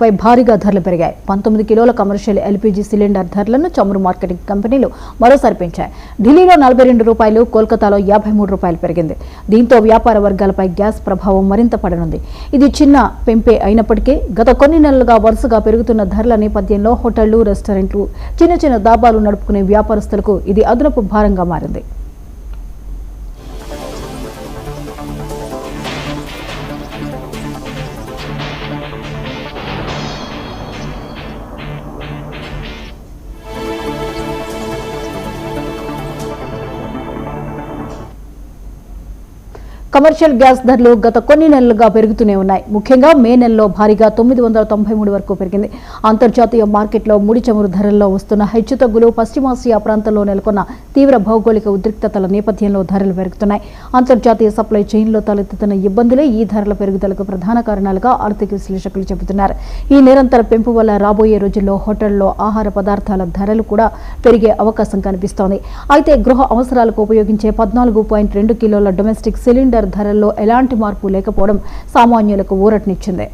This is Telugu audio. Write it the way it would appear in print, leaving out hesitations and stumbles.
పై భారీగా ధరలు పెరిగాయి. 19 కిలోల కమర్షియల్ ఎల్పీజీ సిలిండర్ ధరలను చమురు మార్కెటింగ్ కంపెనీలు మరోసారి పెంచాయి. ఢిల్లీలో ₹42, కోల్కతాలో ₹53 పెరిగింది. దీంతో వ్యాపార వర్గాలపై గ్యాస్ ప్రభావం మరింత పడనుంది. ఇది చిన్న పెంపే అయినప్పటికీ గత కొన్ని నెలలుగా వరుసగా పెరుగుతున్న ధరల నేపథ్యంలో హోటళ్లు, రెస్టారెంట్లు, చిన్న దాబాలు నడుపుకునే వ్యాపారస్తులకు ఇది అదనపు భారంగా మారింది. కమర్షియల్ గ్యాస్ ధరలు గత కొన్ని నెలలుగా పెరుగుతూనే ఉన్నాయి. ముఖ్యంగా మే నెలలో భారీగా 993 వరకు పెరిగింది. అంతర్జాతీయ మార్కెట్లో ముడి చమురు ధరల్లో వస్తున్న హెచ్చుతగ్గులు, పశ్చిమాసియా ప్రాంతంలో నెలకొన్న తీవ్ర భౌగోళిక ఉద్రిక్తతల నేపథ్యంలో ధరలు పెరుగుతున్నాయి. అంతర్జాతీయ సప్లై చైన్లో తలెత్తుతున్న ఇబ్బందులే ఈ ధరల పెరుగుదలకు ప్రధాన కారణాలుగా ఆర్థిక విశ్లేషకులు చెబుతున్నారు. ఈ నిరంతర పెంపు వల్ల రాబోయే రోజుల్లో హోటళ్లలో ఆహార పదార్థాల ధరలు కూడా పెరిగే అవకాశం కనిపిస్తోంది. అయితే గృహ అవసరాలకు ఉపయోగించే 14.2 కిలోల డొమెస్టిక్ సిలిండర్ ధరల్లో ఎలాంటి మార్పు లేకపోవడం సామాన్యులకు ఊరటనిచ్చింది.